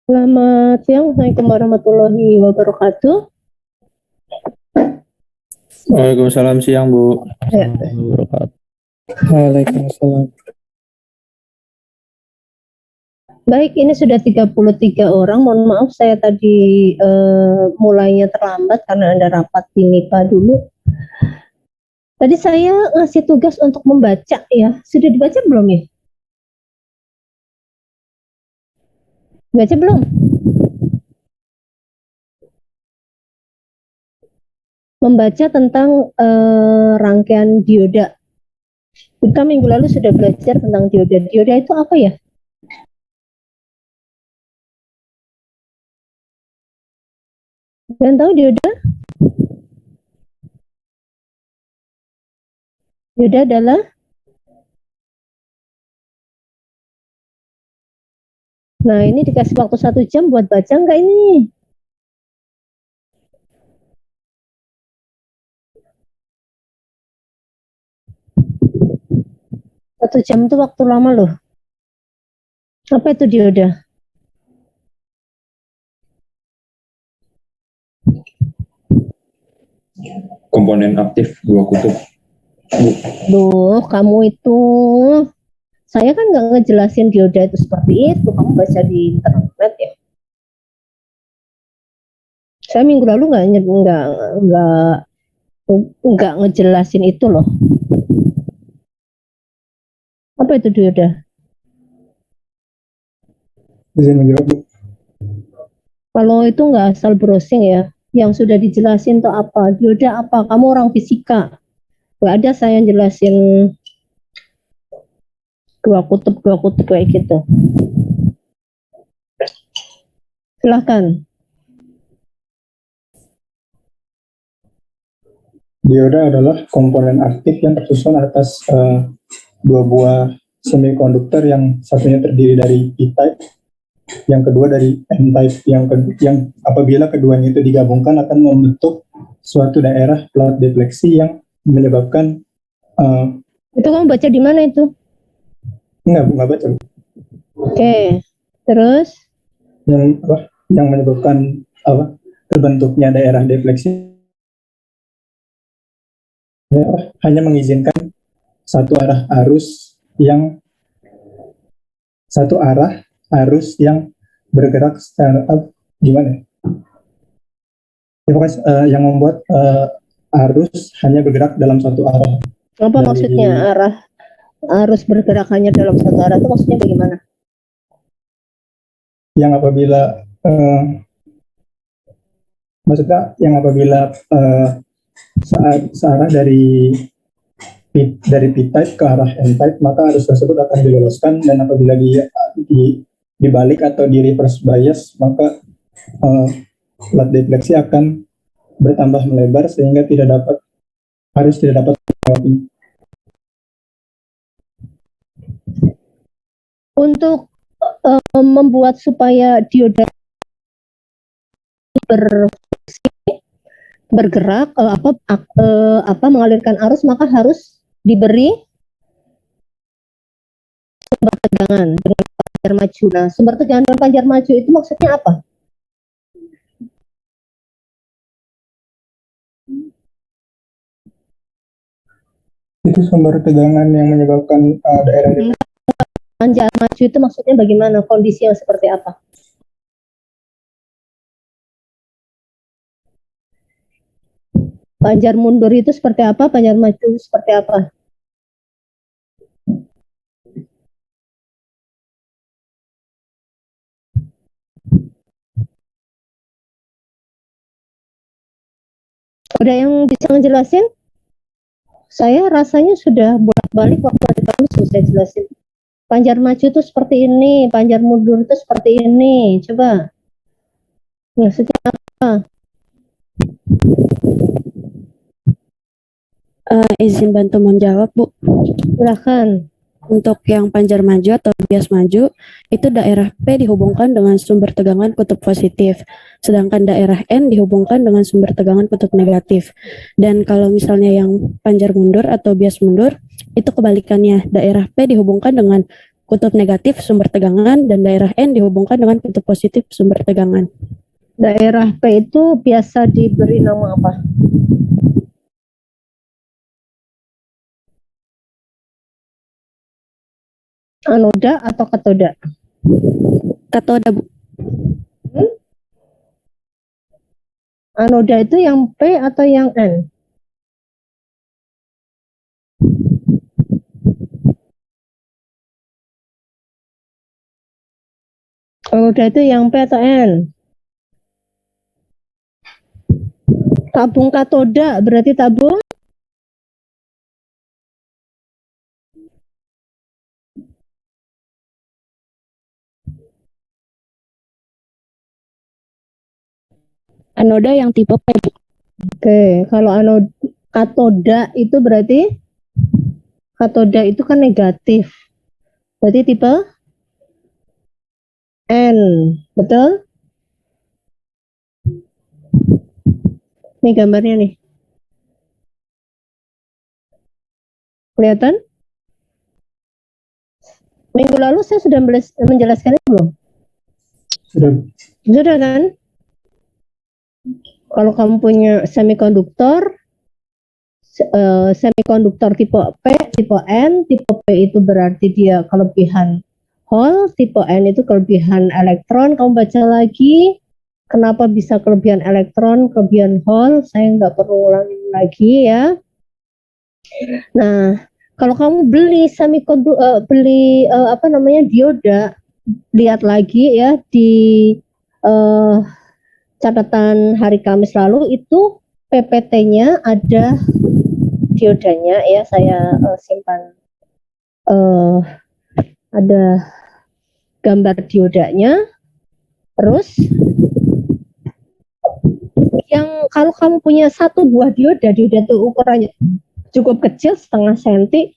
Selamat siang, Assalamualaikum warahmatullahi wabarakatuh. Waalaikumsalam siang Bu. Ya. Waalaikumsalam. Baik, ini sudah 33 orang. Mohon maaf saya tadi mulainya terlambat karena ada rapat di MIPA dulu. Tadi saya ngasih tugas untuk membaca ya. Sudah dibaca belum ya? Baca belum? Membaca tentang rangkaian dioda. Kita minggu lalu sudah belajar tentang dioda. Dioda itu apa ya? Kalian tahu dioda? Dioda adalah Nah, ini dikasih waktu 1 jam buat baca enggak ini? Satu jam itu waktu lama loh. Apa itu dioda? Komponen aktif dua kutub. Loh, kamu itu, saya kan nggak ngejelasin dioda itu seperti itu. Kamu baca di internet ya. Saya minggu lalu nggak ngejelasin itu loh. Apa itu dioda? Izin menjawab Bu. Kalau itu nggak asal browsing ya. Yang sudah dijelasin tuh apa? Dioda apa? Kamu orang fisika. Nggak ada saya jelasin dua kutub kayak gitu. Silahkan. Dioda adalah komponen aktif yang tersusun atas dua buah semikonduktor, yang satunya terdiri dari P-type, yang kedua dari N-type, yang apabila keduanya itu digabungkan akan membentuk suatu daerah plat defleksi yang menyebabkan Itu kamu baca di mana itu? enggak baca. Oke. Terus? Yang menyebabkan terbentuknya daerah defleksi hanya mengizinkan satu arah arus yang bergerak secara gimana? Ya pokoknya yang membuat arus hanya bergerak dalam satu arah. Apa maksudnya arus bergerak hanya dalam satu arah itu maksudnya bagaimana? Yang apabila searah dari P-type ke arah N-type, maka arus tersebut akan diloloskan, dan apabila dibalik atau di reverse bias, maka plat defleksi akan bertambah melebar sehingga arus tidak dapat melewati. Untuk membuat supaya dioda bergerak mengalirkan arus, maka harus diberi sumber tegangan dengan panjar maju. Nah, sumber tegangan dengan panjar maju itu maksudnya apa? Itu sumber tegangan yang menyebabkan daerah panjar maju itu maksudnya bagaimana? Kondisi yang seperti apa? Panjar mundur itu seperti apa? Panjar maju itu seperti apa? Ada yang bisa ngejelasin? Saya rasanya sudah bolak-balik waktu kamu selesai jelasin. Panjar maju itu seperti ini, panjar mundur itu seperti ini. Coba. Maksudnya apa? Izin bantu menjawab, Bu. Silahkan. Untuk yang panjar maju atau bias maju, itu daerah P dihubungkan dengan sumber tegangan kutub positif, sedangkan daerah N dihubungkan dengan sumber tegangan kutub negatif. Dan kalau misalnya yang panjar mundur atau bias mundur, itu kebalikannya, daerah P dihubungkan dengan kutub negatif sumber tegangan, dan daerah N dihubungkan dengan kutub positif sumber tegangan. Daerah P itu biasa diberi nama apa? Anoda atau katoda? Katoda, Bu. Anoda itu yang P atau yang N? Anoda itu yang P atau N? Tabung katoda berarti tabung Anoda yang tipe P, Bu. Oke, kalau katoda itu berarti katoda itu kan negatif. Berarti tipe N, betul? Ini gambarnya nih. Kelihatan? Minggu lalu saya sudah menjelaskannya belum? Sudah. Sudah kan? Kalau kamu punya semikonduktor, semikonduktor tipe P, tipe N, tipe P itu berarti dia kelebihan hole, tipe N itu kelebihan elektron. Kamu baca lagi, kenapa bisa kelebihan elektron, kelebihan hole, saya nggak perlu ulangin lagi ya. Nah, kalau kamu beli dioda, lihat lagi ya di catatan hari Kamis lalu itu PPT-nya ada diodanya ya, saya simpan ada gambar diodanya. Terus yang kalau kamu punya satu buah dioda itu ukurannya cukup kecil, setengah senti,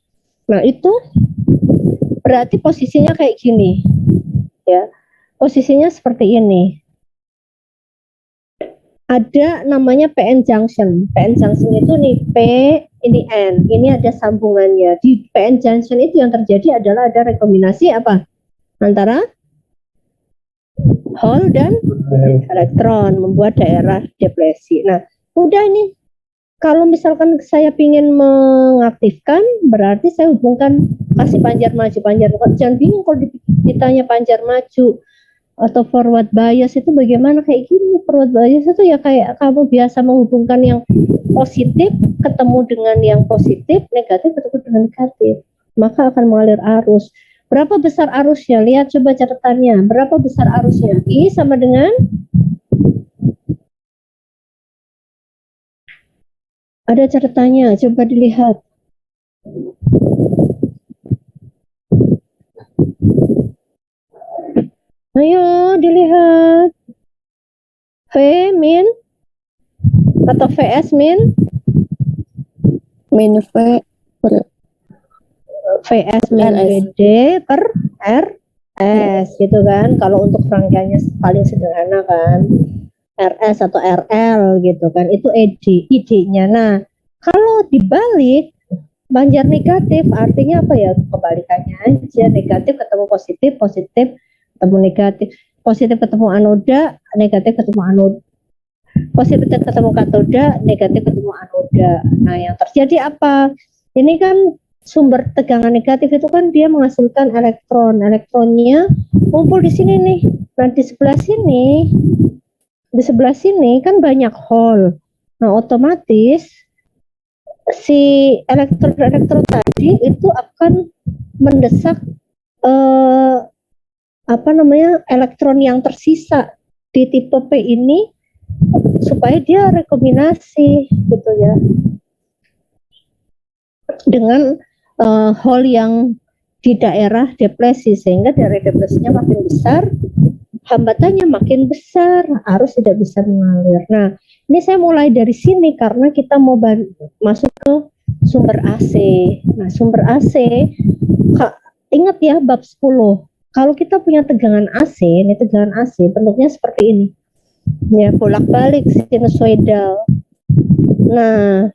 nah itu berarti posisinya kayak gini ya, posisinya seperti ini. Ada namanya PN junction. PN junction itu nih P, ini N, ini ada sambungannya. Di PN junction itu yang terjadi adalah ada rekombinasi apa? Antara hole dan elektron, membuat daerah depresi. Nah, udah nih. Kalau misalkan saya ingin mengaktifkan, berarti saya hubungkan, kasih panjar maju. Jangan bingung kalau ditanya panjar maju atau forward bias itu bagaimana, kayak gini. Forward bias itu ya kayak kamu biasa menghubungkan yang positif ketemu dengan yang positif, negatif ketemu dengan negatif, maka akan mengalir arus. Berapa besar arusnya? Lihat coba catatannya. Berapa besar arusnya? I sama dengan, ada catatannya, coba dilihat. Ayo dilihat. V min atau VS min? Min V VS min RS. BD per RS gitu kan. Kalau untuk rangkaiannya paling sederhana kan RS atau RL gitu kan, itu ID-nya. Nah, kalau dibalik panjar negatif artinya apa ya? Kebalikannya aja, negatif ketemu positif, positif ketemu negatif, positif ketemu anoda, negatif ketemu anoda, positif ketemu katoda, negatif ketemu anoda. Nah, yang terjadi apa? Ini kan sumber tegangan negatif itu kan dia menghasilkan elektron. Elektronnya kumpul di sini nih. Nah, di sebelah sini kan banyak hole. Nah, otomatis si elektron tadi itu akan mendesak elektron yang tersisa di tipe P ini supaya dia rekombinasi gitu ya dengan hole yang di daerah depresi, sehingga daerah depresinya makin besar, hambatannya makin besar, arus tidak bisa mengalir. Nah, ini saya mulai dari sini karena kita mau masuk ke sumber AC. Nah, sumber AC, ingat ya bab 10. Kalau kita punya tegangan AC, ini tegangan AC bentuknya seperti ini. Ya, bolak-balik sinusoidal. Nah,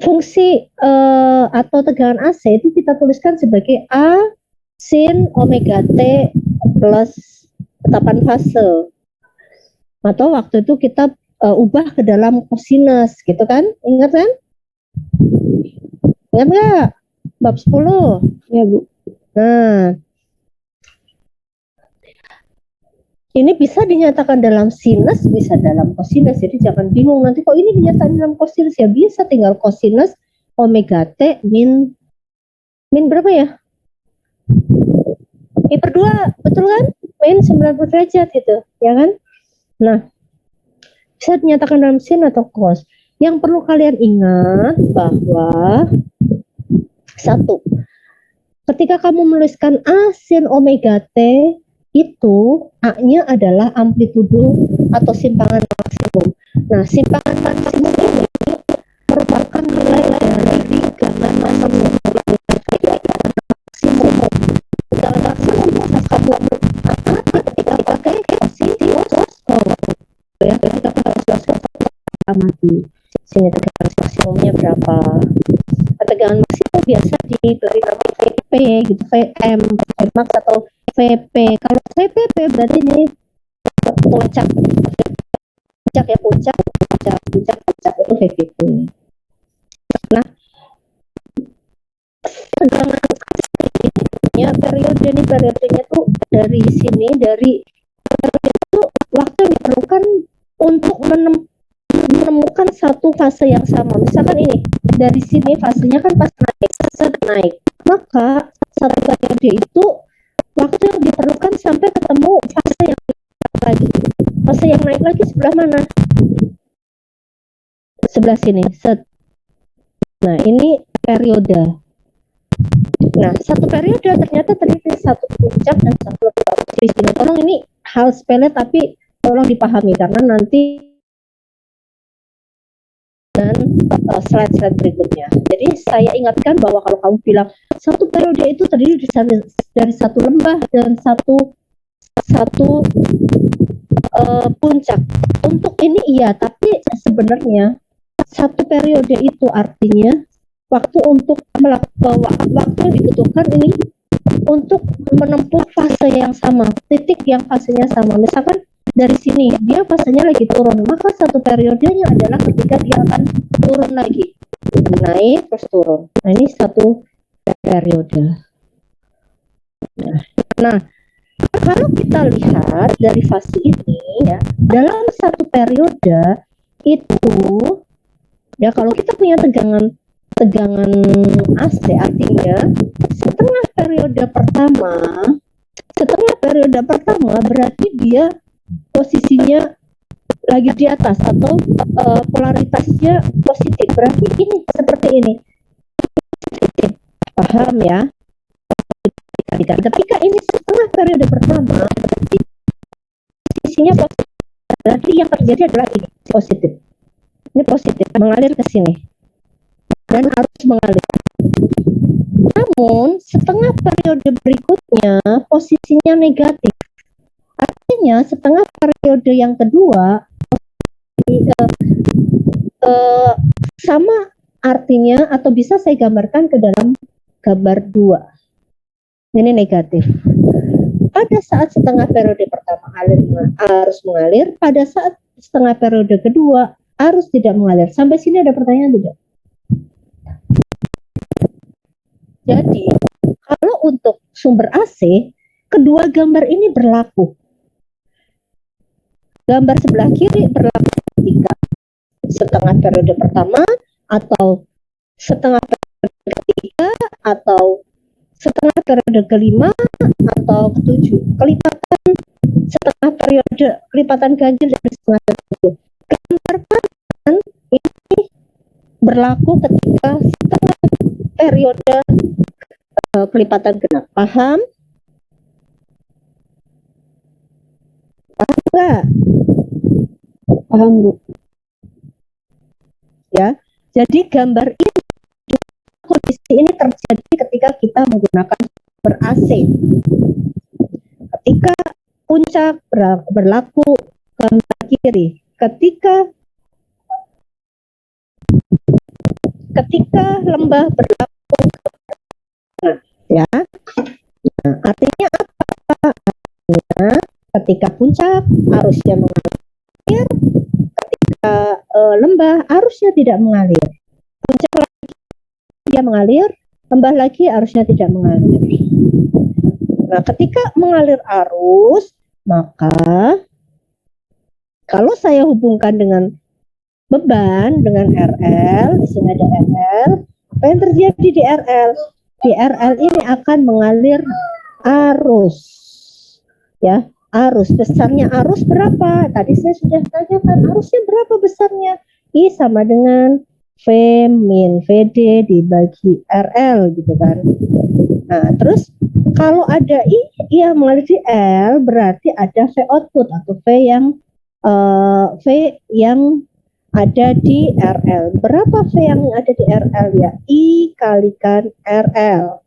fungsi atau tegangan AC itu kita tuliskan sebagai A sin omega T plus tetapan fase. Atau waktu itu kita ubah ke dalam kosinus gitu kan? Ingat kan? Ingat nggak? Bab 10. Ya, Bu. Nah, ini bisa dinyatakan dalam sinus, bisa dalam kosinus. Jadi jangan bingung nanti kok ini dinyatakan dalam kosinus, ya bisa tinggal kosinus omega T min berapa ya? I per 2, betul kan? Min 90 derajat gitu, ya kan? Nah, bisa dinyatakan dalam sin atau cos. Yang perlu kalian ingat bahwa satu, ketika kamu menuliskan A sin omega T, itu A-nya adalah amplitudo atau simpangan maksimum. Nah, simpangan maksimum ini merupakan nilai dari gambar maksimum. Gambar maksimum bisa kamu ketika pakai kosinus ya, ketika pakai kosinus amati. Sini tegangan maksimumnya berapa? Tegangan maksimum biasa diberi nama VP gitu, VM, Vmax atau VP. Kalau VPP berarti ini puncak itu VPP. Nah, tegangan ya periodenya tuh dari sini, dari itu waktu yang diperlukan untuk menemukan satu fase yang sama. Misalkan ini dari sini fasenya kan pas naik, maka satu periode itu waktu yang diperlukan sampai ketemu fase yang lagi. Fase yang naik lagi sebelah mana? Sebelah sini. Nah, ini periode. Nah, satu periode ternyata terdiri dari satu puncak dan satu lembah. Jadi sini tolong, ini hal sepele tapi tolong dipahami karena nanti dan slide-slide berikutnya. Jadi saya ingatkan bahwa kalau kamu bilang satu periode itu terdiri dari satu lembah dan satu puncak. Untuk ini iya, tapi sebenarnya satu periode itu artinya waktu untuk waktu yang dibutuhkan ini untuk menempuh fase yang sama, titik yang fasenya sama. Misalkan dari sini dia fasenya lagi turun, maka satu periodenya adalah ketika dia akan turun lagi, naik terus turun. Nah, ini satu periode. Nah, kalau kita lihat dari fase ini ya, dalam satu periode itu ya, kalau kita punya tegangan AC, artinya setengah periode pertama berarti dia posisinya lagi di atas atau polaritasnya positif, berarti ini seperti ini. Paham ya? Ketika ini setengah periode pertama posisinya positif, berarti yang terjadi adalah ini positif. Ini positif mengalir ke sini dan harus mengalir. Namun setengah periode berikutnya posisinya negatif. Artinya setengah periode yang kedua sama artinya, atau bisa saya gambarkan ke dalam gambar 2. Ini negatif. Pada saat setengah periode pertama harus mengalir, pada saat setengah periode kedua harus tidak mengalir. Sampai sini ada pertanyaan tidak? Jadi, kalau untuk sumber AC, kedua gambar ini berlaku. Gambar sebelah kiri berlaku ketika setengah periode pertama, atau setengah periode ketiga, atau setengah periode kelima, atau ketujuh. Kelipatan ganjil dari setengah periode. Gambar kanan ini berlaku ketika setengah periode kelipatan genap. Paham? Paham nggak? Paham, Bu. Ya, jadi gambar ini, kondisi ini terjadi ketika kita menggunakan sumber AC. Ketika puncak berlaku gambar kiri, ketika lembah berlaku ya. Artinya apa? Artinya ketika puncak arusnya mengalir, ketika lembah arusnya tidak mengalir. Puncak lagi dia mengalir, lembah lagi arusnya tidak mengalir. Nah, ketika mengalir arus, maka kalau saya hubungkan dengan beban dengan RL, di sini ada RL, apa yang terjadi di RL? Di RL ini akan mengalir arus, ya, arus. Besarnya arus berapa? Tadi saya sudah tanyakan arusnya berapa besarnya. I sama dengan V min VD dibagi RL gitu kan. Nah, terus kalau ada I yang mengalir di L, berarti ada V output atau V yang ada di RL. Berapa V yang ada di RL ya? I kalikan RL.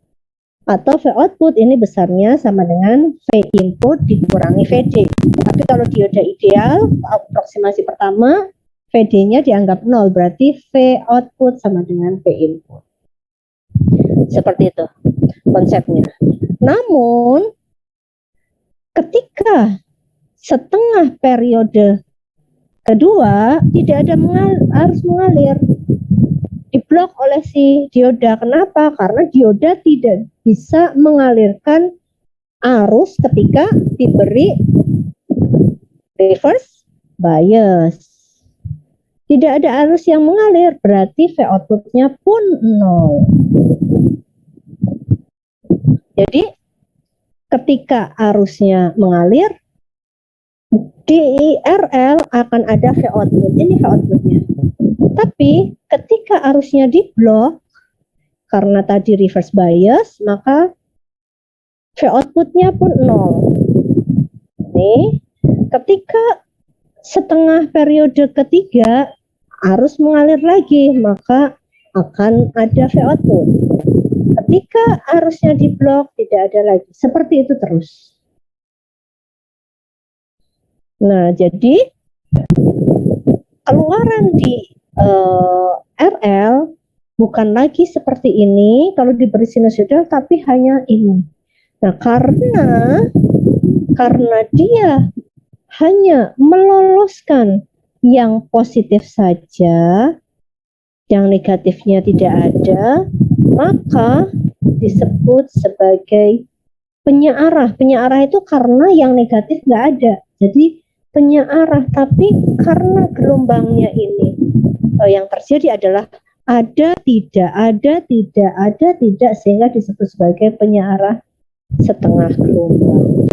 Atau V output ini besarnya sama dengan V input dikurangi VD. Tapi kalau dioda ideal, aproksimasi pertama, VD-nya dianggap 0, berarti V output sama dengan V input. Seperti itu konsepnya. Namun, ketika setengah periode kedua tidak ada arus mengalir, diblok oleh si dioda. Kenapa? Karena dioda tidak bisa mengalirkan arus ketika diberi reverse bias. Tidak ada arus yang mengalir, berarti V outputnya pun 0. Jadi ketika arusnya mengalir, di RL akan ada V output. Ini V outputnya. Tapi ketika arusnya diblok karena tadi reverse bias, maka V outputnya pun 0. Nih, ketika setengah periode ketiga arus mengalir lagi, maka akan ada V output. Ketika arusnya diblok tidak ada lagi. Seperti itu terus. Nah, jadi keluaran di RL bukan lagi seperti ini kalau diberi sinusoidal, tapi hanya ini. Nah, karena dia hanya meloloskan yang positif saja, yang negatifnya tidak ada, maka disebut sebagai penyearah. Penyearah itu karena yang negatif nggak ada. Jadi penyearah, tapi karena gelombangnya ini yang terjadi adalah ada, tidak, sehingga disebut sebagai penyearah setengah gelombang.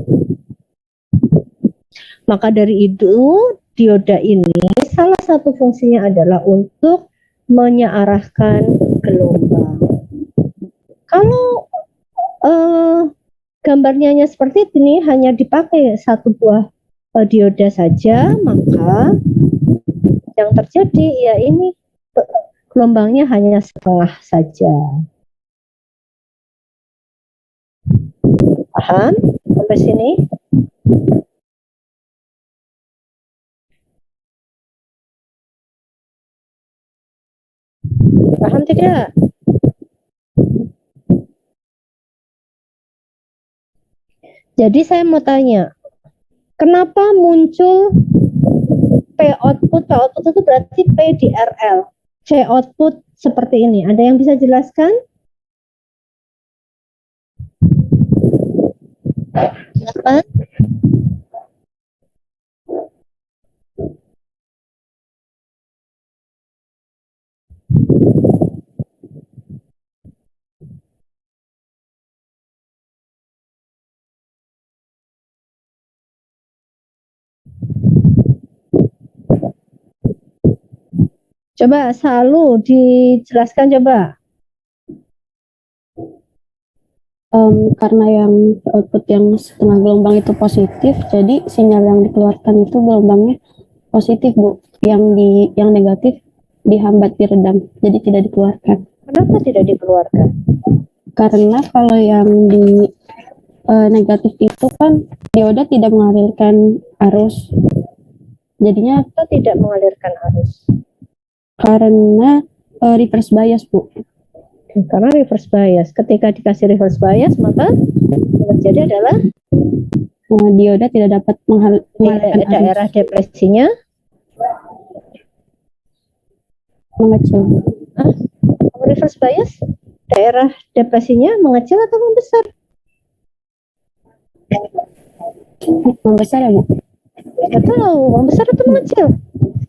Maka dari itu, dioda ini salah satu fungsinya adalah untuk menyearahkan gelombang. Kalau gambarnya hanya seperti ini, hanya dipakai satu buah dioda saja, maka yang terjadi ya ini gelombangnya hanya setengah saja. Paham sampai sini? Paham tidak? Jadi saya mau tanya, kenapa muncul P output? P output itu berarti P di RL. C output seperti ini. Ada yang bisa jelaskan? Silakan. Coba selalu dijelaskan coba. Karena yang output yang setengah gelombang itu positif, jadi sinyal yang dikeluarkan itu gelombangnya positif, Bu. Yang negatif dihambat, diredam, jadi tidak dikeluarkan. Kenapa tidak dikeluarkan? Karena kalau yang di negatif itu kan dioda tidak mengalirkan arus, jadinya tidak mengalirkan arus. Karena reverse bias, Bu. Karena reverse bias. Ketika dikasih reverse bias, maka yang terjadi adalah dioda tidak dapat mengalirkan daerah depresinya mengecil. Reverse bias, daerah depresinya mengecil atau membesar? Membesar ya, Bu? Nggak tahu, membesar atau mengecil?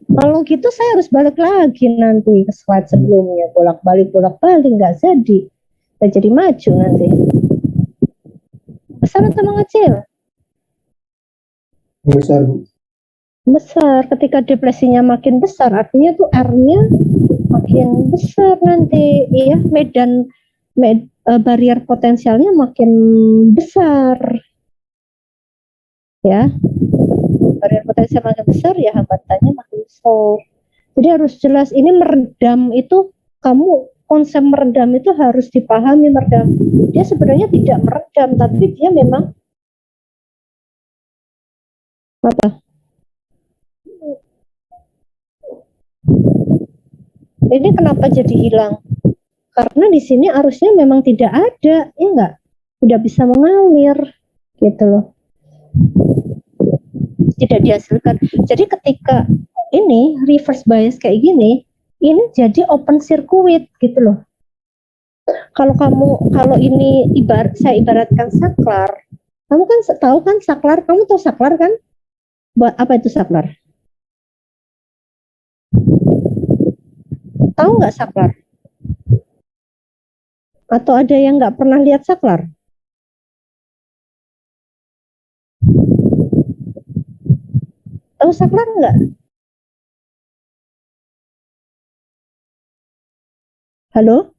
Kalau gitu saya harus balik lagi nanti ke slide sebelumnya, bolak-balik nggak jadi maju nanti. Besar atau mengecil? Besar, Bu. Besar. Ketika depresinya makin besar, artinya tuh R-nya makin besar nanti, ya, barrier potensialnya makin besar, ya. Barrier potensial makin besar, ya hambatannya makin besar. Jadi harus jelas, ini meredam itu, konsep meredam itu harus dipahami. Meredam, dia sebenarnya tidak meredam, tapi dia memang apa? Ini kenapa jadi hilang? Karena di sini arusnya memang tidak ada, ya enggak? Tidak bisa mengalir, gitu loh. Tidak dihasilkan. Jadi ketika ini reverse bias kayak gini, ini jadi open circuit, gitu loh. Kalau ini saya ibaratkan saklar, kamu kan tahu kan saklar, kamu tahu saklar kan? Buat apa itu saklar? Tahu nggak saklar? Atau ada yang nggak pernah lihat saklar? Tahu saklar nggak? Halo?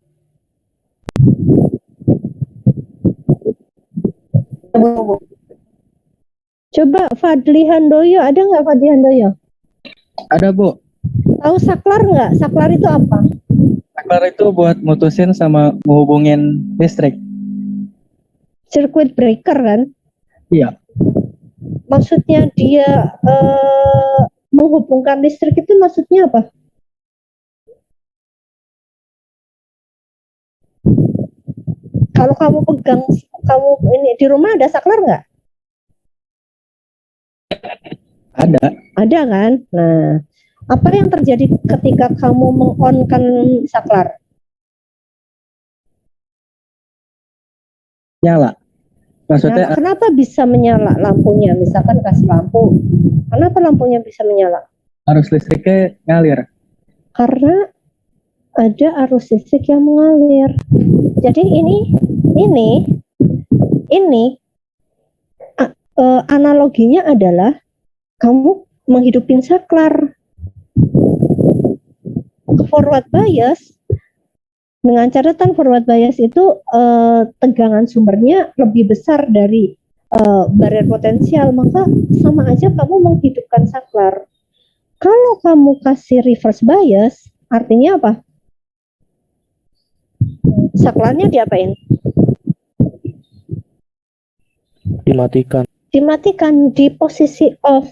Coba Fadli Handoyo, ada nggak Fadli Handoyo? Ada, Bu. Tahu saklar nggak? Saklar itu apa? Saklar itu buat mutusin sama menghubungin listrik. Circuit breaker kan? Iya. Maksudnya dia menghubungkan listrik itu maksudnya apa? Kalau kamu pegang, ini di rumah ada saklar nggak? Ada. Ada kan? Nah, apa yang terjadi ketika kamu mengonkan saklar? Nyala. Maksudnya Kenapa bisa menyala lampunya? Misalkan kasih lampu, kenapa lampunya bisa menyala? arus listriknya ngalir. Karena ada arus listrik yang mengalir. Jadi ini analoginya adalah kamu menghidupin saklar. Forward bias, dengan catatan forward bias itu tegangan sumbernya lebih besar dari barrier potensial, maka sama aja kamu menghidupkan saklar. Kalau kamu kasih reverse bias, artinya apa? Saklarnya diapain? Dimatikan di posisi off.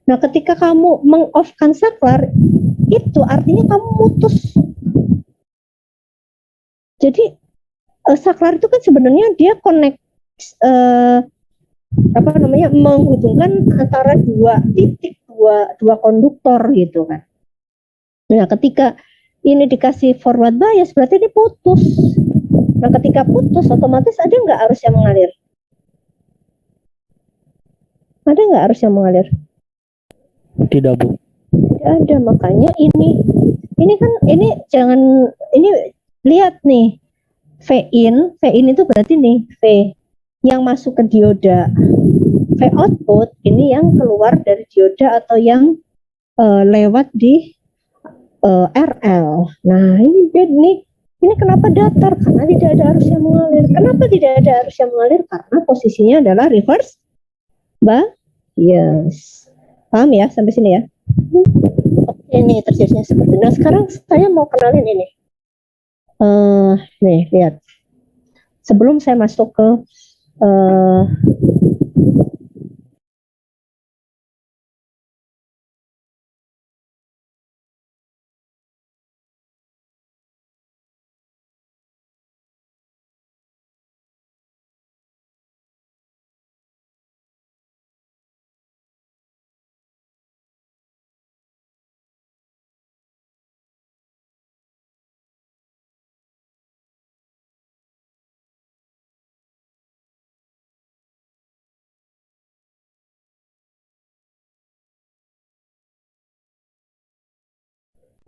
Nah, ketika kamu meng-off-kan saklar, itu artinya kamu mutus. Jadi saklar itu kan sebenarnya dia connect menghubungkan antara dua titik, dua konduktor gitu kan. Nah, ketika ini dikasih forward bias berarti ini putus. Nah, ketika putus otomatis ada nggak arus yang mengalir? Ada nggak arus yang mengalir? Tidak, Bu. Tidak ada, makanya ini kan ini lihat nih, V in itu berarti nih V yang masuk ke dioda, V output ini yang keluar dari dioda atau yang lewat di RL. Nah, ini kenapa datar? Karena tidak ada arus yang mengalir. Kenapa tidak ada arus yang mengalir? Karena posisinya adalah reverse bias. Paham ya sampai sini ya? Oke, ini terjadinya seperti ini. Nah, sekarang saya mau kenalin ini. Nih, lihat. Sebelum saya masuk ke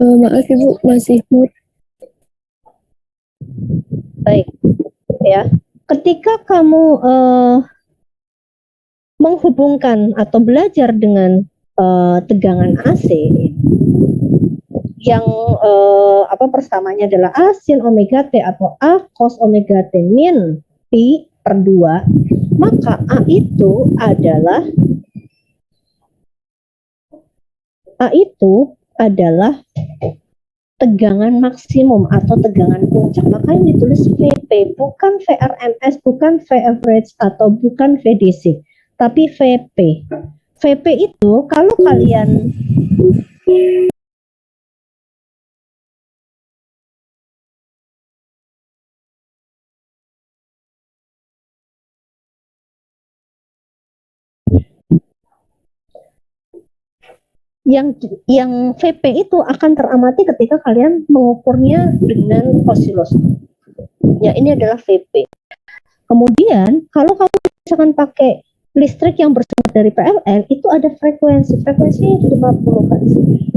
Maaf Ibu, masih mood. Baik, ya. Ketika kamu menghubungkan atau belajar dengan tegangan AC yang apa persamanya adalah A sin omega T atau A cos omega T min pi per 2, maka A itu adalah tegangan maksimum atau tegangan puncak. Makanya ditulis VP, bukan VRMS, bukan V average atau bukan VDC, tapi VP. VP itu kalau kalian yang VP itu akan teramati ketika kalian mengukurnya dengan osiloskop. Ya, ini adalah VP. Kemudian kalau kamu misalkan pakai listrik yang bersumber dari PLN, itu ada frekuensi 50 Hz.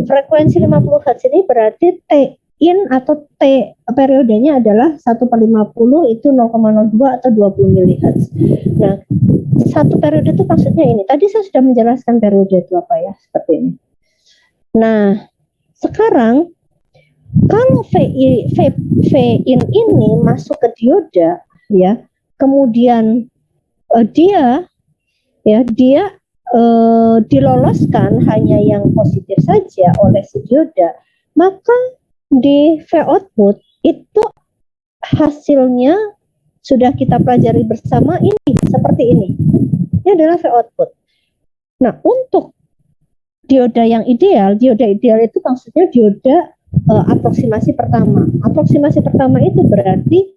Frekuensi 50 Hz ini berarti T in atau T periodenya adalah 1/50 itu 0,02 atau 20 mHz. Nah, satu periode itu maksudnya ini. Tadi saya sudah menjelaskan periode itu apa ya, seperti ini. Nah, sekarang kalau V in ini masuk ke dioda, ya, kemudian dia diloloskan hanya yang positif saja oleh si dioda, maka di V output itu hasilnya sudah kita pelajari bersama ini, seperti ini. Ini adalah V output. Nah, untuk dioda yang ideal, dioda ideal itu maksudnya dioda aproksimasi pertama. Aproksimasi pertama itu berarti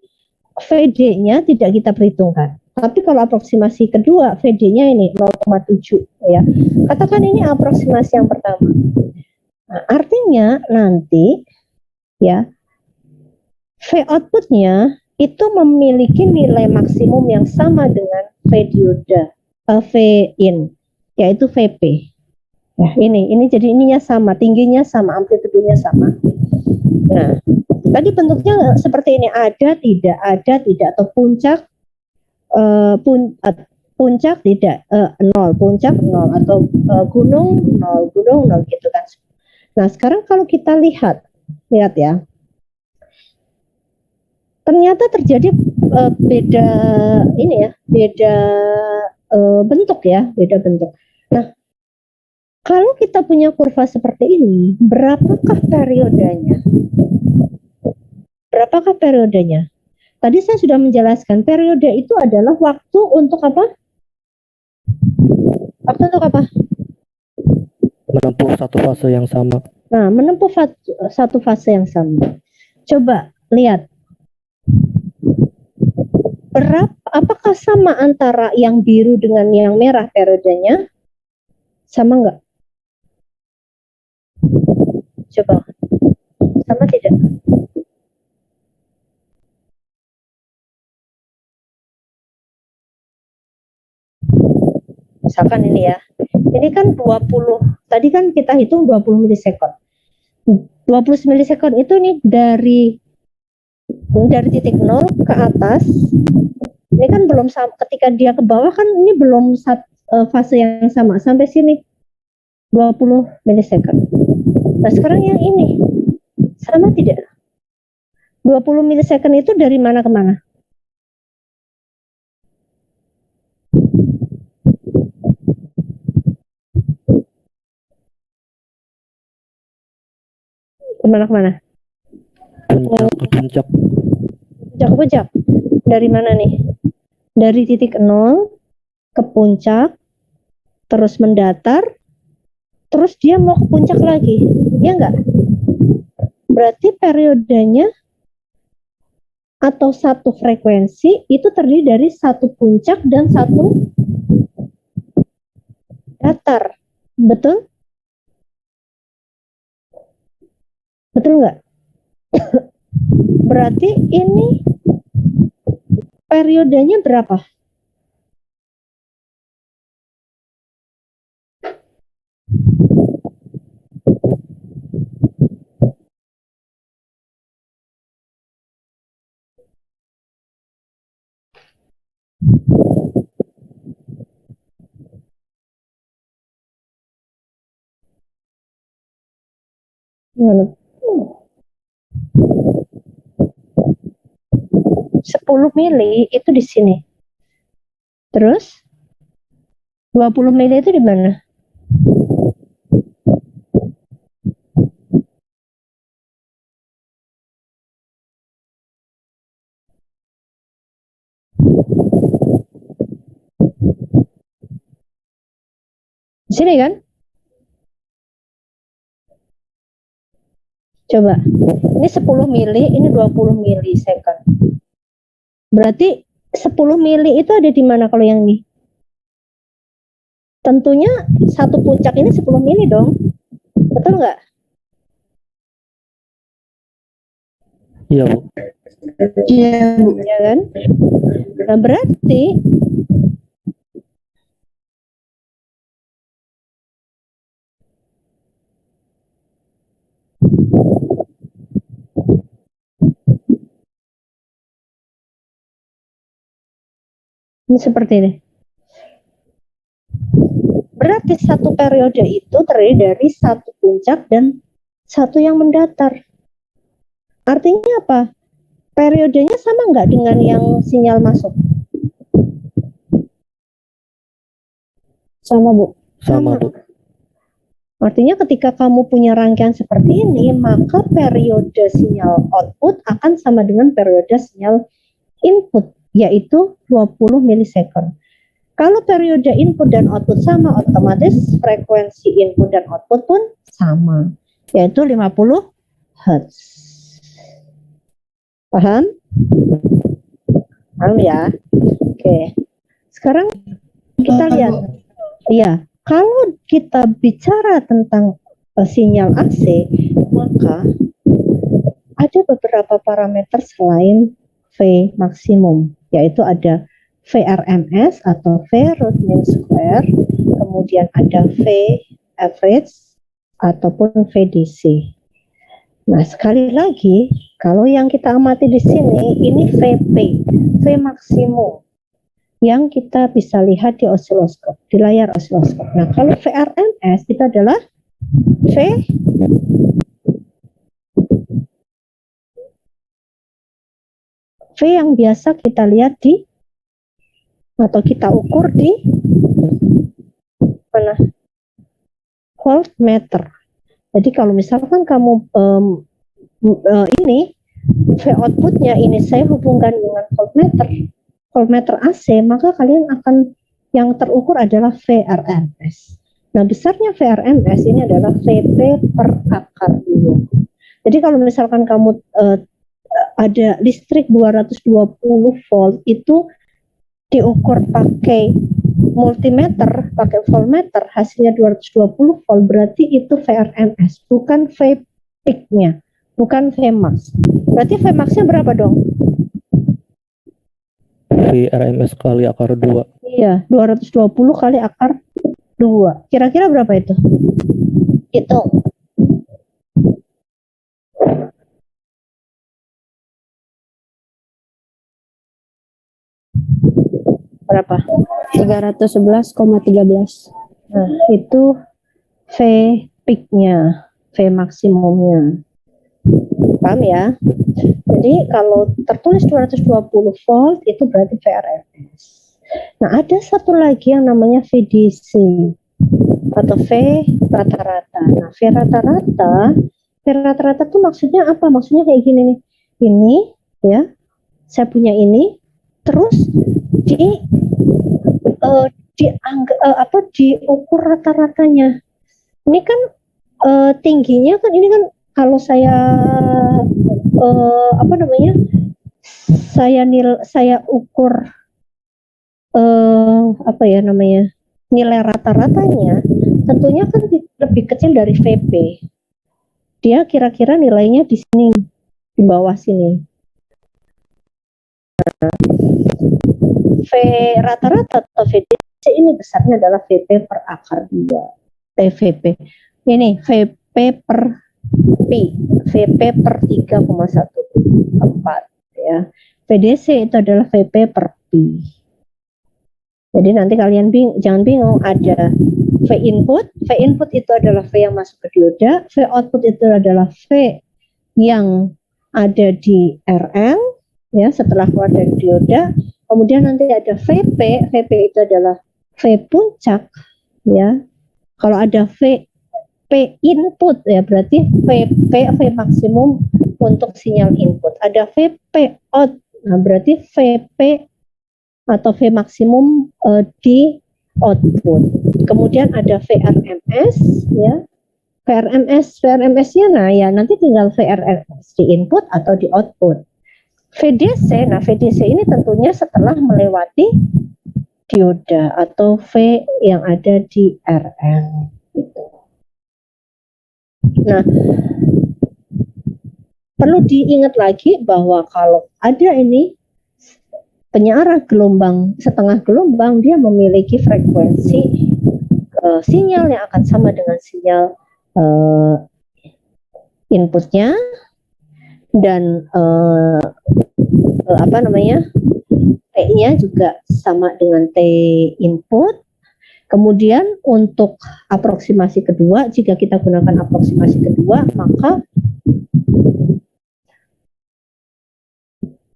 VD-nya tidak kita perhitungkan. Tapi kalau aproksimasi kedua, VD-nya ini 0,7 ya. Katakan ini aproksimasi yang pertama. Nah, artinya nanti ya V output-nya itu memiliki nilai maksimum yang sama dengan V dioda, V in, yaitu VP. Ya, ini jadi ininya sama, tingginya sama, amplitudenya sama. Nah, tadi bentuknya seperti ini, ada, tidak, atau puncak, puncak tidak, nol, puncak nol, atau gunung nol gitu kan. Nah, sekarang kalau kita lihat ya, ternyata terjadi beda ini ya, beda bentuk ya, beda bentuk. Nah, kalau kita punya kurva seperti ini, berapakah periodenya? Berapakah periodenya? Tadi saya sudah menjelaskan, periode itu adalah waktu untuk apa? Waktu untuk apa? Menempuh satu fase yang sama. Nah, menempuh satu fase yang sama. Coba lihat. Apakah sama antara yang biru dengan yang merah periodenya? Sama enggak? Coba. Sama tidak? Misalkan ini ya. Ini kan 20. Tadi kan kita hitung 20 milisekund. 20 milisekund itu nih dari titik 0 ke atas. Ini kan belum sama, ketika dia ke bawah kan ini belum fase yang sama. Sampai sini 20 milisekund. Nah, sekarang yang ini sama tidak? 20 milisekund itu dari mana ke mana? Kemana? Puncak ke puncak. Puncak ke puncak. Dari mana nih? Dari titik 0 ke puncak, terus mendatar, terus dia mau ke puncak lagi. Ya enggak? Berarti periodenya atau satu frekuensi itu terdiri dari satu puncak dan satu datar. Betul? Betul nggak? Berarti ini periodenya berapa? Mana? 10 mili itu di sini. Terus 20 mili itu di mana? Di sini kan? Coba. Ini 10 mili, ini 20 mili second. Berarti 10 mili itu ada di mana kalau yang ini? Tentunya satu puncak ini 10 mili dong. Betul nggak? Iya, Bu. Iya, ya kan? Nah, berarti ini seperti ini. Berarti satu periode itu terdiri dari satu puncak dan satu yang mendatar. Artinya apa? Periodenya sama nggak dengan yang sinyal masuk? Sama, Bu. Sama, Bu. Artinya ketika kamu punya rangkaian seperti ini, maka periode sinyal output akan sama dengan periode sinyal input, yaitu 20 milisecond. Kalau periode input dan output sama, otomatis frekuensi input dan output pun sama, yaitu 50 Hz. Paham? Paham ya? Oke. Sekarang kita lihat. Iya, kalau kita bicara tentang sinyal AC, maka ada beberapa parameter selain V maksimum, yaitu ada VRMS atau V root mean square, kemudian ada V average ataupun VDC. Nah, sekali lagi, kalau yang kita amati di sini, ini VP, V maksimum, yang kita bisa lihat di osiloskop, di layar osiloskop. Nah, kalau VRMS itu adalah V yang biasa kita lihat di atau kita ukur di mana? Voltmeter. Jadi kalau misalkan kamu ini V outputnya ini saya hubungkan dengan voltmeter AC, maka kalian akan yang terukur adalah VRMS. Nah, besarnya VRMS ini adalah VP per akar 2. Jadi kalau misalkan kamu ada listrik 220 volt itu diukur pakai multimeter, pakai voltmeter, hasilnya 220 volt, berarti itu VRMS, bukan V peak-nya, bukan V max. Berarti V max-nya berapa dong? VRMS kali akar 2. Iya, 220 kali akar 2. Kira-kira berapa itu? Hitung. Berapa? 311,13. Nah, itu V peak-nya, V maksimumnya. Paham ya? Jadi kalau tertulis 220 volt itu berarti VRMS. Nah, ada satu lagi yang namanya VDC atau V rata-rata. Nah, V rata-rata tuh maksudnya apa? Maksudnya kayak gini nih. Ini ya, saya punya ini, terus diukur rata-ratanya. Ini kan tingginya kan ini kan kalau saya saya ukur nilai rata-ratanya tentunya kan lebih kecil dari VP. Dia kira-kira nilainya di sini, di bawah sini. V rata-rata atau VDC ini besarnya adalah VP per akar 2. VP. Ini VP per Pi. VP per 3,14 ya. VDC itu adalah VP per Pi. Jadi nanti kalian jangan bingung, ada V input. V input itu adalah V yang masuk ke dioda. V output itu adalah V yang ada di Rn, ya, setelah keluar dari dioda. Kemudian nanti ada VP. VP itu adalah V puncak, ya. Kalau ada P input, ya berarti VP V maksimum untuk sinyal input. Ada VP out, nah berarti VP atau V maksimum di output. Kemudian ada VRMS, ya. VRMS-nya, nah ya nanti tinggal VRMS di input atau di output. VDC, nah VDC ini tentunya setelah melewati dioda atau V yang ada di Rn. Gitu. Nah, perlu diingat lagi bahwa kalau ada ini penyearah gelombang setengah gelombang, dia memiliki frekuensi sinyal yang akan sama dengan sinyal inputnya, dan T-nya juga sama dengan T input. Kemudian untuk aproksimasi kedua, jika kita gunakan aproksimasi kedua, maka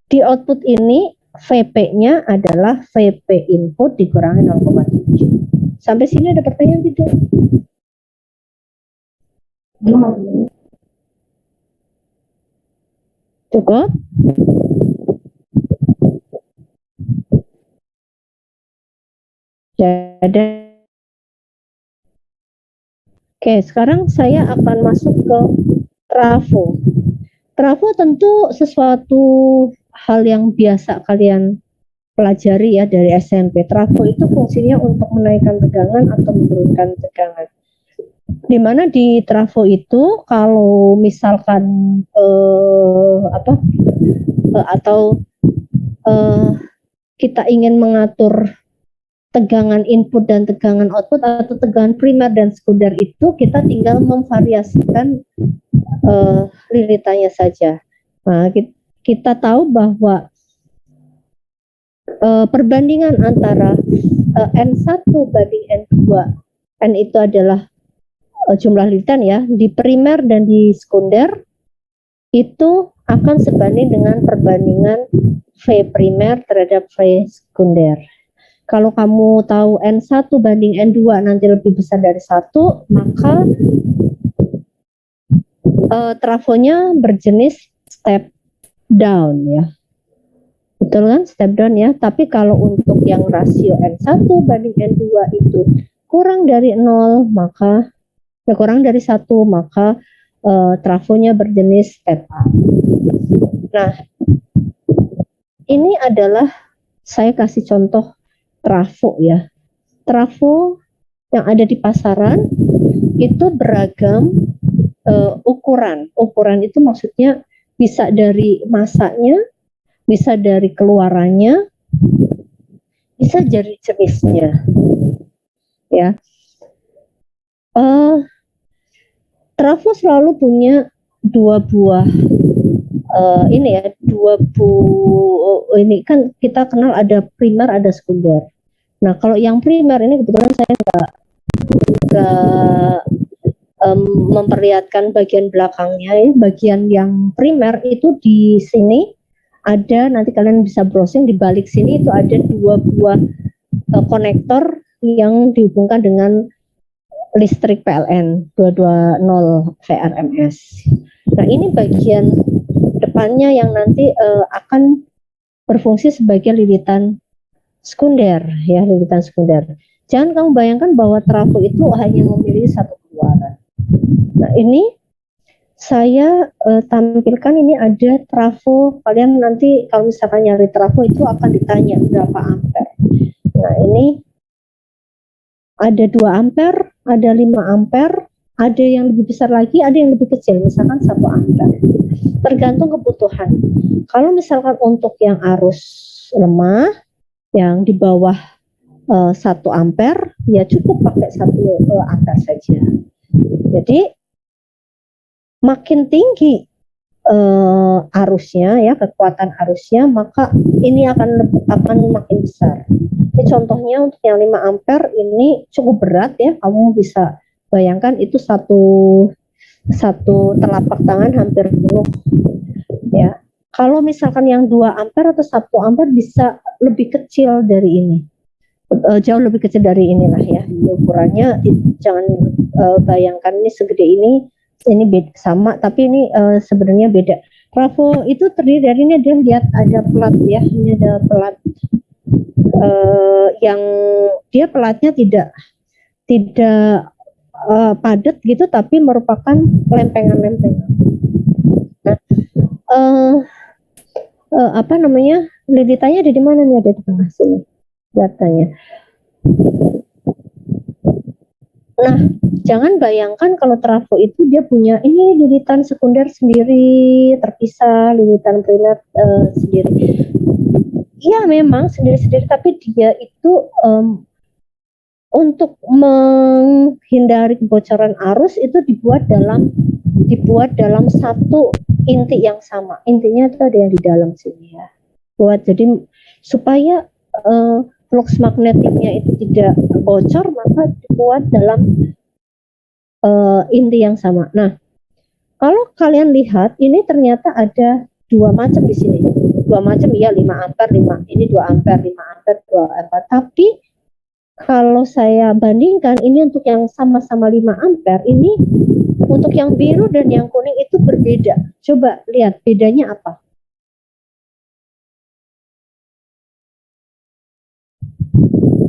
di output ini VP-nya adalah VP input dikurangi 0,7. Sampai sini ada pertanyaan tidak? Cukup? Ada. Oke, sekarang saya akan masuk ke trafo. Trafo tentu sesuatu hal yang biasa kalian pelajari ya dari SMP. Trafo itu fungsinya untuk menaikkan tegangan atau menurunkan tegangan. Dimana di trafo itu kalau misalkan kita ingin mengatur tegangan input dan tegangan output atau tegangan primer dan sekunder itu, kita tinggal memvariasikan lilitannya saja. Nah, kita tahu bahwa perbandingan antara N1 banding N2, N itu adalah jumlah lilitan ya, di primer dan di sekunder itu akan sebanding dengan perbandingan V primer terhadap V sekunder. Kalau kamu tahu N1 banding N2 nanti lebih besar dari 1, maka trafonya berjenis step down ya. Betul kan? Step down ya. Tapi kalau untuk yang rasio N1 banding N2 itu kurang dari 0, maka kurang dari 1, maka trafonya berjenis step up. Nah, ini adalah saya kasih contoh trafo ya. Trafo yang ada di pasaran itu beragam ukuran. Ukuran itu maksudnya bisa dari masanya, bisa dari keluarannya, bisa dari jenisnya. Ya. Trafo selalu punya dua buah ini kan kita kenal ada primer, ada sekunder. Nah, kalau yang primer ini kebetulan saya nggak memperlihatkan bagian belakangnya ya. Bagian yang primer itu di sini ada, nanti kalian bisa browsing di balik sini itu ada dua buah konektor yang dihubungkan dengan listrik PLN 220 VRMS. Nah, ini bagian depannya yang nanti akan berfungsi sebagai lilitan sekunder ya, lilitan sekunder. Jangan kamu bayangkan bahwa trafo itu hanya memiliki satu keluaran. Nah, ini saya tampilkan, ini ada trafo. Kalian nanti kalau misalkan nyari trafo itu akan ditanya berapa ampere. Nah, ini ada 2 ampere, ada 5 ampere, ada yang lebih besar lagi, ada yang lebih kecil, misalkan 1 ampere. Tergantung kebutuhan. Kalau misalkan untuk yang arus lemah, yang di bawah 1 ampere, ya cukup pakai 1 ampere saja. Jadi, makin tinggi arusnya ya, kekuatan arusnya, maka ini akan makin besar. Ini contohnya untuk yang 5 ampere ini cukup berat ya, kamu bisa bayangkan itu satu telapak tangan hampir penuh ya. Kalau misalkan yang 2 ampere atau 1 ampere bisa lebih kecil dari ini, jauh lebih kecil dari inilah ya ukurannya. Jangan bayangkan ini segede ini beda, sama, tapi ini sebenarnya beda. Trafo itu terdiri dari ini, dia lihat ada pelat ya, ini ada pelat yang dia pelatnya tidak padat gitu, tapi merupakan lempengan-lempengan. Nah, apa namanya, lilitannya ada di mana nih? Ada di tengah sini datanya. Nah, jangan bayangkan kalau trafo itu dia punya ini lilitan sekunder sendiri, terpisah, lilitan primer sendiri. Iya memang sendiri-sendiri, tapi dia itu untuk menghindari kebocoran arus itu dibuat dalam satu inti yang sama. Intinya itu ada yang di dalam sini ya. Jadi supaya flux magnetiknya itu tidak bocor, maka dibuat dalam inti yang sama. Nah, kalau kalian lihat ini ternyata ada 2 macam di sini. 2 macam ya, 5 ampere, ini 2 ampere, 5 ampere, 2 ampere. Tapi kalau saya bandingkan ini untuk yang sama-sama 5 ampere, ini untuk yang biru dan yang kuning itu berbeda. Coba lihat bedanya apa?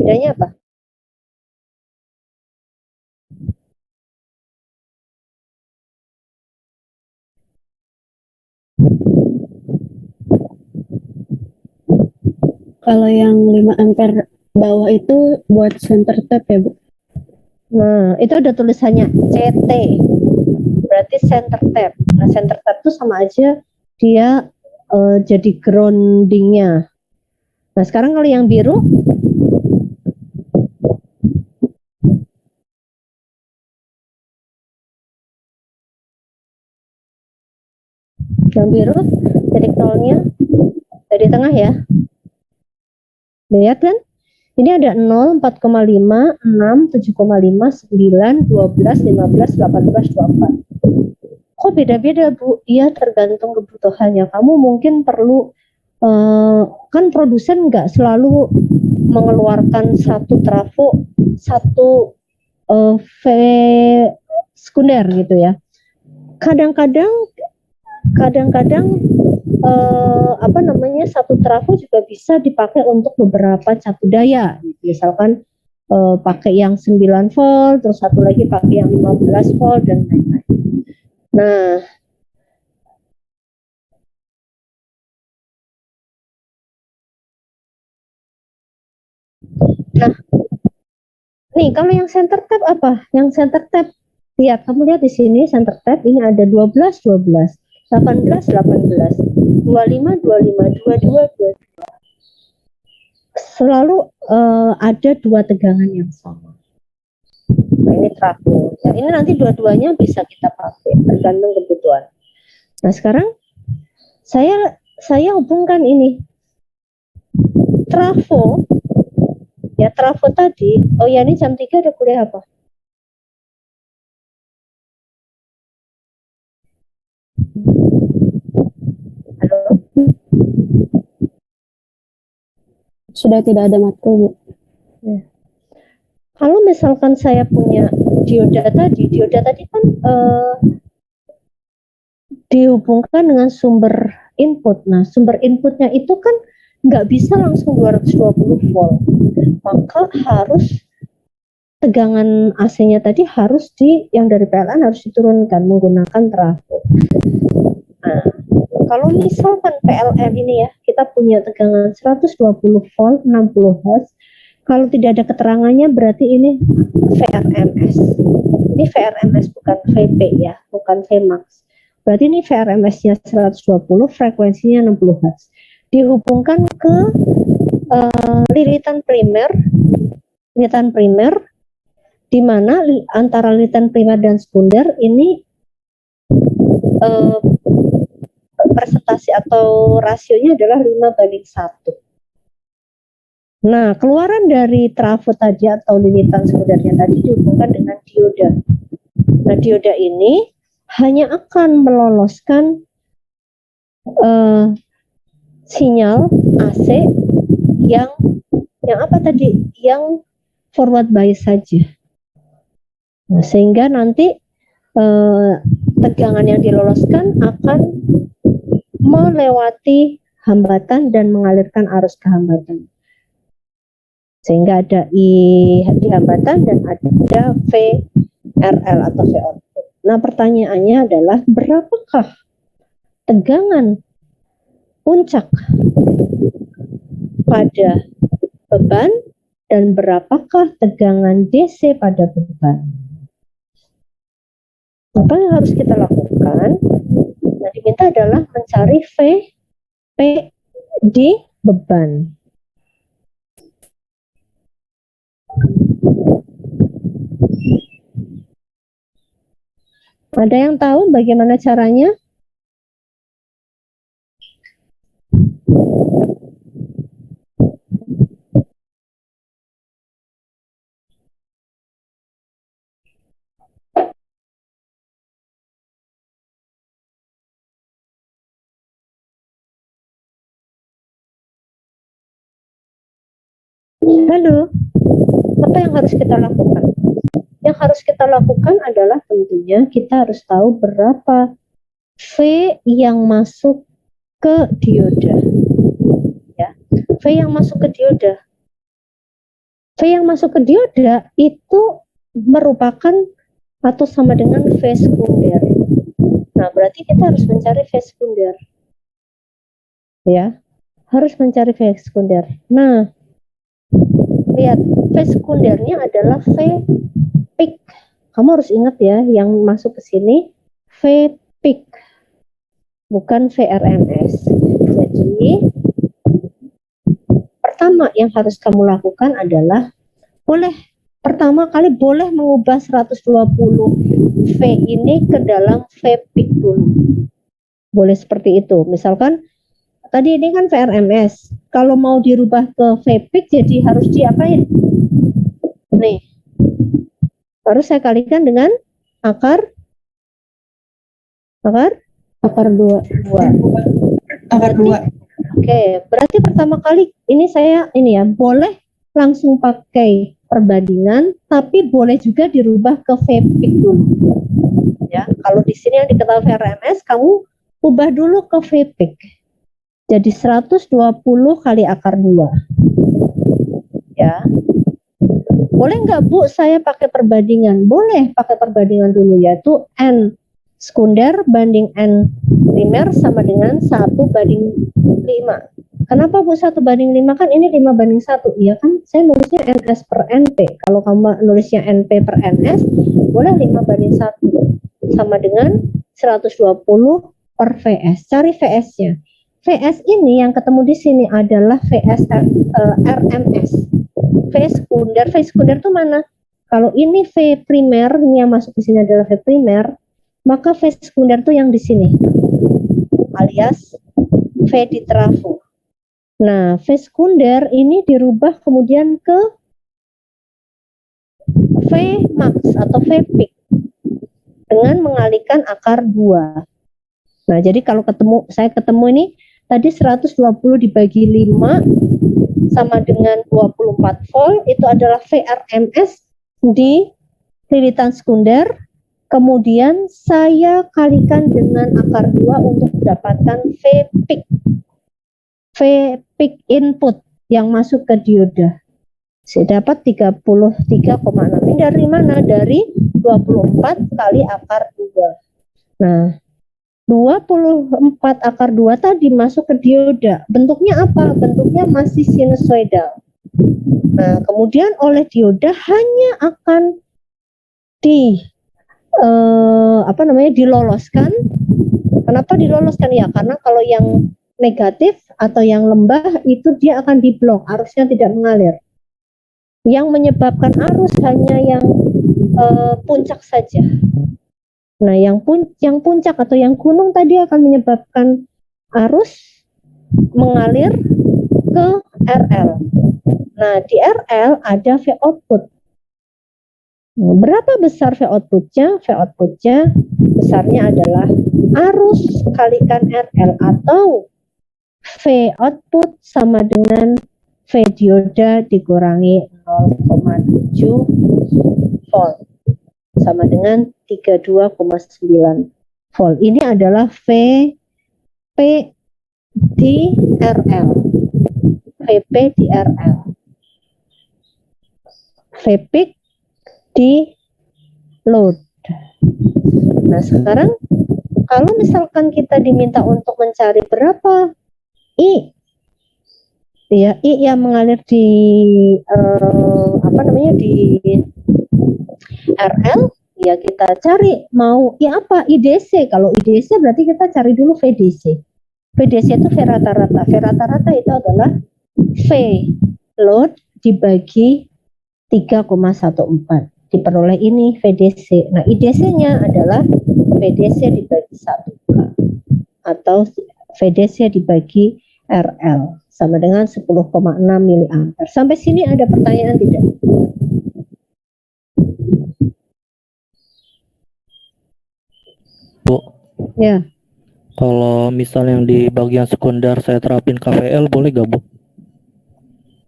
Bedanya apa? Kalau yang 5 ampere bawah itu buat center tap ya, Bu? Nah, itu ada tulisannya CT. Berarti center tap. Nah, center tap itu sama aja dia jadi groundingnya. Nah, sekarang kalau yang biru, titik nolnya dari tengah ya. Lihat kan? Ini ada 0, 4,5, 6, 7,5, 9, 12, 15, 18, 24. Kok beda-beda, Bu? Iya, tergantung kebutuhannya. Kamu mungkin perlu, kan produsen nggak selalu mengeluarkan satu trafo, satu V sekunder gitu ya. Kadang-kadang apa namanya, satu trafo juga bisa dipakai untuk beberapa catu daya. Misalkan pakai yang 9 volt, terus satu lagi pakai yang 15 volt dan lain-lain. Nah, nih kalau yang center tap apa? Yang center tap, lihat, kamu lihat di sini center tap ini ada 12, 12, 18, 18, 25, 25, 22, 22. Selalu ada 2 tegangan yang sama. Nah, ini trafo. Ya, ini nanti dua-duanya bisa kita pakai tergantung kebutuhan. Nah, sekarang saya hubungkan ini trafo. Ya, trafo tadi. Oh ya, ini jam 3 ada kuliah apa? Halo? Sudah tidak ada matkul, Bu. Ya. Kalau misalkan saya punya dioda tadi kan dihubungkan dengan sumber input. Nah, sumber inputnya itu kan nggak bisa langsung 220 volt. Maka harus tegangan AC-nya tadi harus yang dari PLN harus diturunkan menggunakan trafo. Nah, kalau misalkan PLN ini ya, kita punya tegangan 120 volt 60 Hz, kalau tidak ada keterangannya berarti ini VRMS. Ini VRMS bukan VP ya, bukan Vmax. Berarti ini VRMS-nya 120, frekuensinya 60 Hz. Dihubungkan ke lilitan primer, di mana antara lilitan primer dan sekunder ini persentase atau rasionya adalah 5:1. Nah, keluaran dari trafo tadi atau lilitan sekundernya tadi dihubungkan dengan dioda. Nah, dioda ini hanya akan meloloskan sinyal AC yang apa tadi? Yang forward bias saja. Nah, sehingga nanti tegangan yang diloloskan akan melewati hambatan dan mengalirkan arus ke hambatan. Sehingga ada I di hambatan dan ada VRL atau V output. Nah, pertanyaannya adalah berapakah tegangan puncak pada beban dan berapakah tegangan DC pada beban? Apa yang harus kita lakukan? Nah, diminta adalah mencari P di beban. Ada yang tahu bagaimana caranya? Halo, apa yang harus kita lakukan? Yang harus kita lakukan adalah tentunya kita harus tahu berapa V yang masuk ke dioda. Ya, V yang masuk ke dioda. V yang masuk ke dioda itu merupakan atau sama dengan V sekunder. Nah, berarti kita harus mencari V sekunder. Ya, harus mencari V sekunder. Nah, lihat, V sekundernya adalah V peak. Kamu harus ingat ya, yang masuk ke sini V peak, bukan VRMS. Jadi, pertama yang harus kamu lakukan adalah pertama kali boleh mengubah 120 V ini ke dalam V peak dulu. Boleh seperti itu. Misalkan tadi ini kan VRMS. Kalau mau dirubah ke V peak jadi harus diapain? Nih. Harus saya kalikan dengan akar 2. Akar 2. Oke, berarti pertama kali ini boleh langsung pakai perbandingan, tapi boleh juga dirubah ke V peak dulu. Ya, kalau di sini yang diketahui VRMS, kamu ubah dulu ke V peak. Jadi 120 kali akar 2. Ya. Boleh nggak Bu saya pakai perbandingan? Boleh pakai perbandingan dulu, yaitu N sekunder banding N primer sama dengan 1:5. Kenapa Bu 1:5? Kan ini 5:1. Iya kan, saya nulisnya NS per NP. Kalau kamu nulisnya NP per NS, boleh 5:1 sama dengan 120 per VS. Cari VS-nya. VS ini yang ketemu di sini adalah VS RMS. V sekunder itu mana? Kalau ini V primer, ini yang masuk ke sini adalah V primer, maka V sekunder itu yang di sini, alias V di trafo. Nah, V sekunder ini dirubah kemudian ke V max atau V peak dengan mengalihkan akar 2. Nah, jadi kalau saya ketemu ini tadi 120 dibagi 5 sama dengan 24 volt, itu adalah VRMS di lilitan sekunder. Kemudian saya kalikan dengan akar 2 untuk mendapatkan V peak input yang masuk ke dioda. Saya dapat 33,6. Ini dari mana? Dari 24 kali akar 2. Nah, 24 akar 2 tadi masuk ke dioda. Bentuknya apa? Bentuknya masih sinusoidal. Nah, kemudian oleh dioda hanya akan diloloskan. Kenapa diloloskan? Ya, karena kalau yang negatif atau yang lembah itu dia akan diblok, arusnya tidak mengalir. Yang menyebabkan arus hanya yang puncak saja. Nah, yang puncak atau yang gunung tadi akan menyebabkan arus mengalir ke RL. Nah, di RL ada V output. Nah, berapa besar V outputnya? V outputnya besarnya adalah arus kalikan RL atau V output sama dengan V dioda dikurangi 0,7 volt sama dengan 32,9 volt. Ini adalah VP di RL. VP di RL. VP di load. Nah, sekarang kalau misalkan kita diminta untuk mencari berapa I, ya I yang mengalir di di RL, ya kita cari mau I apa? IDC. Kalau IDC berarti kita cari dulu VDC. VDC itu V rata-rata. V rata-rata itu adalah V load dibagi 3,14. Diperoleh ini VDC. Nah, IDC-nya adalah VDC dibagi 1K atau VDC dibagi RL sama dengan 10,6 mA. Sampai sini ada pertanyaan tidak? Bu, Ya. kalau misalnya yang di bagian sekunder saya terapin KVL boleh gak, Bu?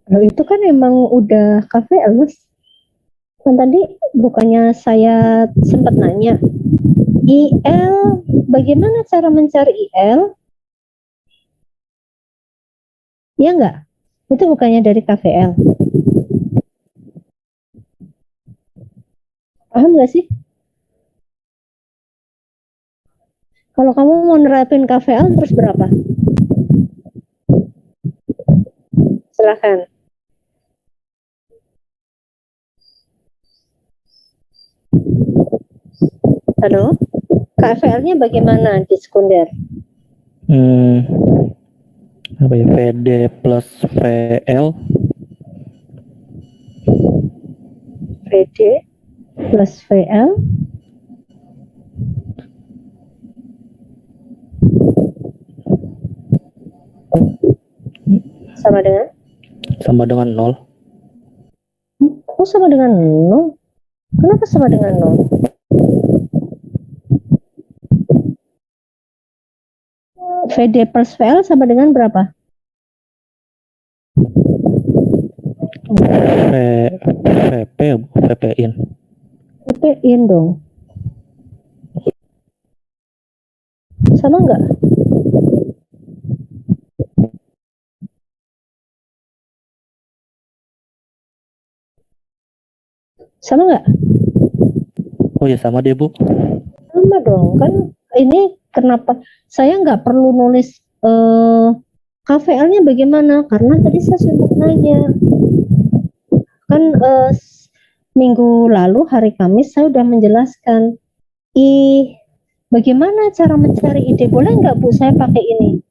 Nah, itu kan emang udah KVL, Mas. Kan tadi bukannya saya sempat nanya, IL, bagaimana cara mencari IL? Ya enggak? Itu bukannya dari KVL. Paham nggak sih? Kalau kamu mau nerapin KVL terus berapa? Silahkan. Halo? KVL-nya bagaimana di sekunder? Apa ya, VD plus VL VD plus VL sama dengan 0. Oh, sama dengan 0? Kenapa sama dengan 0? VD plus VL sama dengan berapa? VP, VP in. VP in dong. Sama enggak? Sama enggak? Oh ya, sama deh, Bu. Sama dong, kan ini kenapa saya nggak perlu nulis KVL-nya bagaimana? Karena tadi saya sempat nanya. Kan minggu lalu hari Kamis saya udah menjelaskan bagaimana cara mencari ide. Boleh nggak Bu saya pakai ini?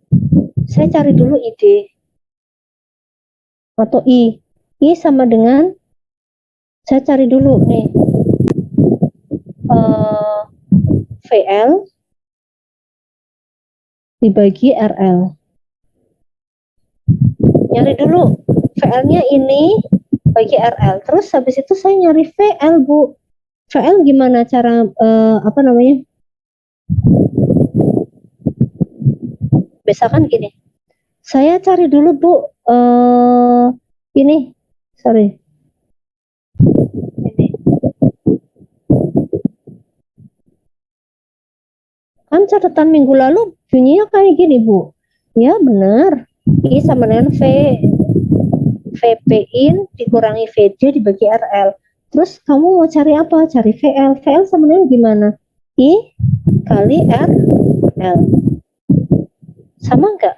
Saya cari dulu ide atau I sama dengan, saya cari dulu nih VL dibagi RL. Nyari dulu VL-nya ini bagi RL. Terus habis itu saya nyari VL, Bu. VL gimana cara misalkan gini. Saya cari dulu, Bu, ini. Sorry. Ini. Kan catatan minggu lalu bunyinya kayak gini, Bu. Ya, benar. I sama dengan VP in dikurangi VD dibagi RL. Terus kamu mau cari apa? Cari VL. VL sama dengan gimana? I kali RL. Sama enggak?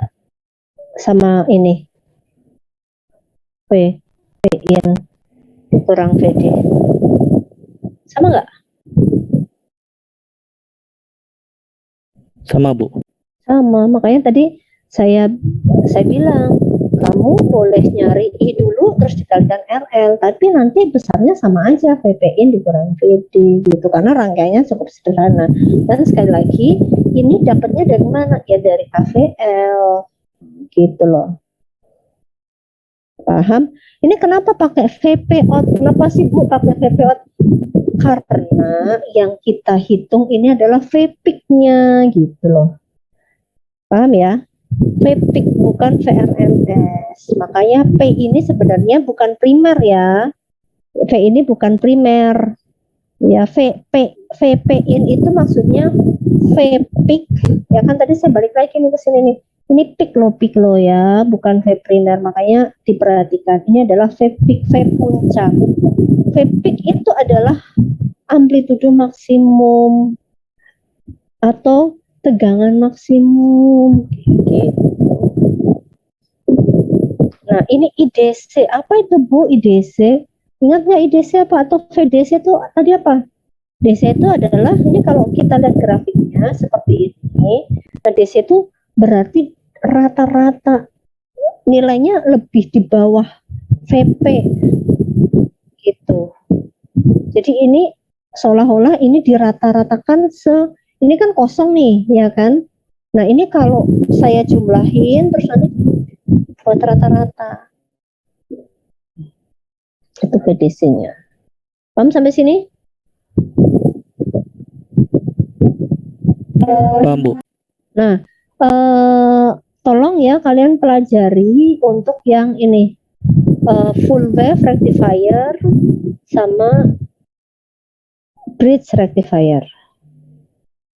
Sama ini. VP in dikurang VD. Sama enggak? Sama, Bu. Sama. Makanya tadi saya bilang kamu boleh nyari I dulu terus dikalikan RL, tapi nanti besarnya sama aja, VP-in dikurangi VD gitu, karena rangkaiannya cukup sederhana. Dan sekali lagi, ini dapatnya dari mana? Ya dari KVL gitu loh. Paham? Ini kenapa pakai VP out? Kenapa sih Bu pakai VP out? Karena yang kita hitung ini adalah VPIK-nya gitu loh. Paham ya? VPIK bukan VRMS. Makanya P ini sebenarnya bukan primer ya. V ini bukan primer. Ya, VP-in itu maksudnya VPIK. Ya kan tadi saya balik lagi nih ke sini nih. Ini peak low ya, bukan V primer. Makanya diperhatikan. Ini adalah VPIK, V puncak. VPIK itu adalah amplitudo maksimum atau tegangan maksimum gitu. Nah ini IDC, apa itu Bu IDC? Ingat nggak IDC apa? Atau VDC itu tadi apa? DC itu adalah, ini kalau kita lihat grafiknya seperti ini, nah DC itu berarti rata-rata nilainya lebih di bawah VP gitu. Jadi ini seolah-olah ini dirata-ratakan ini kan kosong nih, ya kan? Nah, ini kalau saya jumlahin terus nanti buat rata-rata. Itu VDC-nya. Paham sampai sini? Paham, Bu. Nah, tolong ya kalian pelajari untuk yang ini. Full wave rectifier sama bridge rectifier.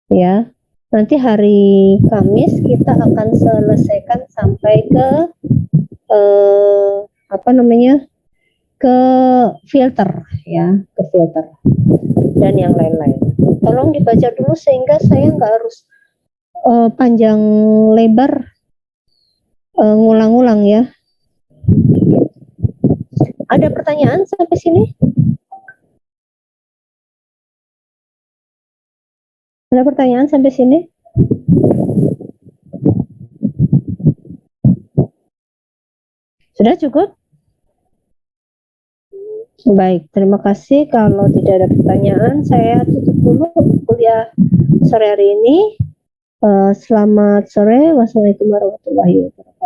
Ya, nanti hari Kamis kita akan selesaikan sampai ke ke filter ya, ke filter dan yang lain-lain. Tolong dibaca dulu sehingga saya nggak harus panjang lebar ngulang-ngulang ya. Ada pertanyaan sampai sini? Ada pertanyaan sampai sini? Sudah cukup? Baik, terima kasih. Kalau tidak ada pertanyaan, saya tutup dulu kuliah sore hari ini. Selamat sore. Wassalamualaikum warahmatullahi wabarakatuh.